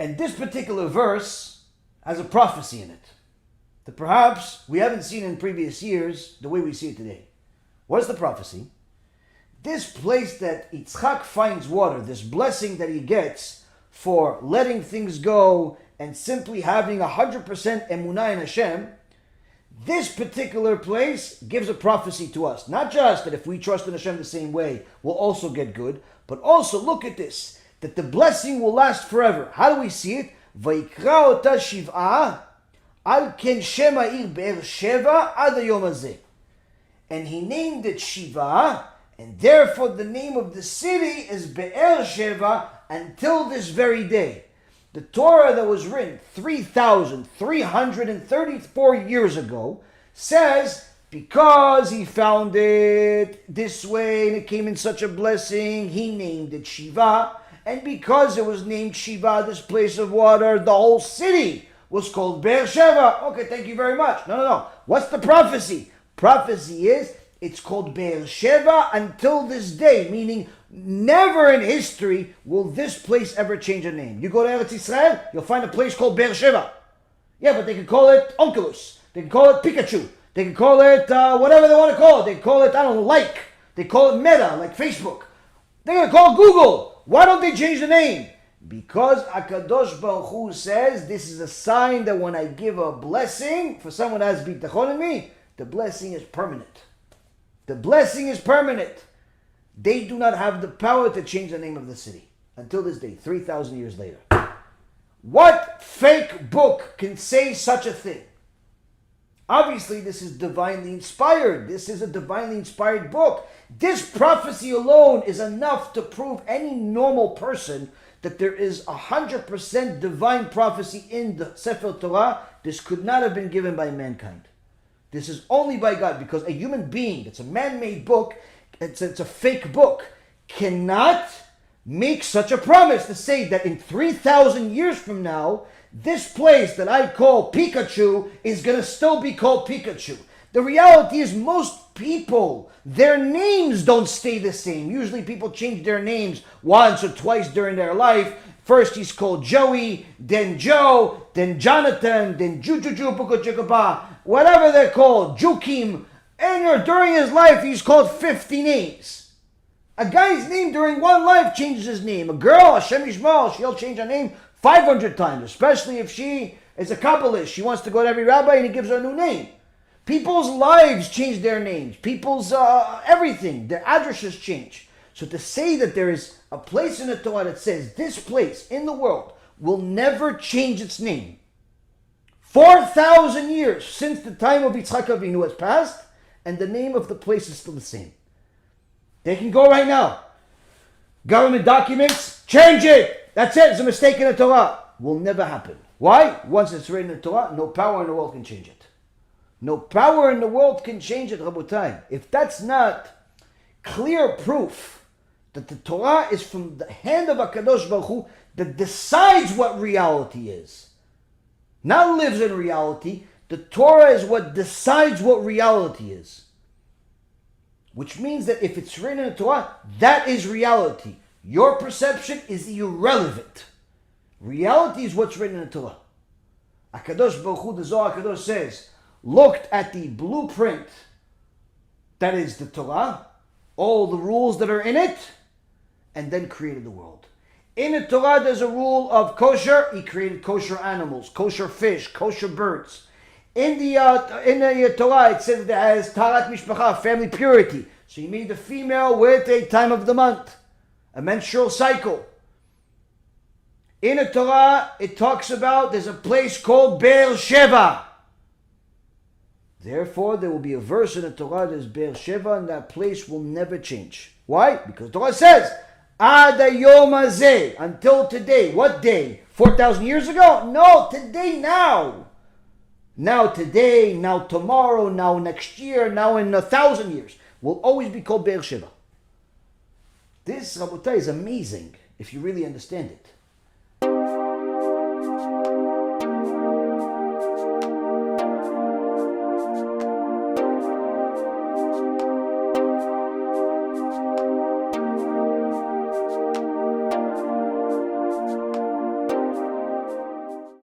And this particular verse has a prophecy in it that perhaps we haven't seen in previous years the way we see it today. What's the prophecy? This place that Yitzchak finds water, this blessing that he gets for letting things go and simply having 100% emunah in Hashem, this particular place gives a prophecy to us. Not just that if we trust in Hashem the same way, we'll also get good, but also look at this, that the blessing will last forever. How do we see it? Vayikra ota Shivah al ken shem ha'ir Beer-sheva ad hayom hazeh. And he named it Shivah, and therefore the name of the city is Beer-sheva until this very day. The Torah that was written 3,334 years ago says because he found it this way and it came in such a blessing, he named it Shivah. And because it was named Shivah, this place of water, the whole city was called Beer-sheva. Okay, thank you very much. No. What's the prophecy? Prophecy is it's called Beer-sheva until this day, meaning never in history will this place ever change a name. You go to Eretz Yisrael, you'll find a place called Beer-sheva. Yeah, but they can call it Onkelos. They can call it Pikachu. They can call it whatever they want to call it. They call it, I don't know, like. They call it Meta, like Facebook. They're going to call it Google. Why don't they change the name? Because HaKadosh Baruch Hu says this is a sign that when I give a blessing for someone who has bitachon in me, the blessing is permanent. The blessing is permanent. They do not have the power to change the name of the city until this day, 3,000 years later. What fake book can say such a thing? Obviously, this is divinely inspired. This is a divinely inspired book. This prophecy alone is enough to prove any normal person that there is 100% divine prophecy in the Sefer Torah. This could not have been given by mankind. This is only by God, because a human being, it's a man-made book, it's a fake book, cannot make such a promise to say that in 3,000 years from now, this place that I call Pikachu is going to still be called Pikachu. The reality is most people, their names don't stay the same. Usually people change their names once or twice during their life. First he's called Joey, then Joe, then Jonathan, then Jujuju, Pukuchikapa, whatever they're called, Jukim. And during his life he's called 50 names. A guy's name during one life changes his name. A girl, Hashem Yishmael, she'll change her name 500 times, especially if she is a Kabbalist. She wants to go to every rabbi and he gives her a new name. People's lives change their names. People's everything, their addresses change. So to say that there is a place in the Torah that says this place in the world will never change its name. 4,000 years since the time of Yitzchak Avinu has passed, and the name of the place is still the same. They can go right now. Government documents, change it. That's it. It's a mistake in the Torah. Will never happen. Why? Once it's written in the Torah, no power in the world can change it. No power in the world can change it, Rabotai. If that's not clear proof that the Torah is from the hand of HaKadosh Baruch Hu that decides what reality is, not lives in reality, the Torah is what decides what reality is. Which means that if it's written in the Torah, that is reality. Your perception is irrelevant. Reality is what's written in the Torah. HaKadosh Baruch Hu, the Zohar HaKadosh says, looked at the blueprint that is the Torah, all the rules that are in it, and then created the world. In the Torah there's a rule of kosher. He created kosher animals, kosher fish, kosher birds. In the Torah it says that it has tarat mishpacha, family purity. So he made the female with a time of the month, a menstrual cycle. In the Torah it talks about there's a place called Beer-sheva. Therefore, there will be a verse in the Torah that is Beer-sheva, and that place will never change. Why? Because the Torah says, Ad hayom hazeh, until today. What day? 4,000 years ago? No, today, now. Now today, now tomorrow, now next year, now in 1,000 years. Will always be called Beer-sheva. This, Rabotai, is amazing if you really understand it.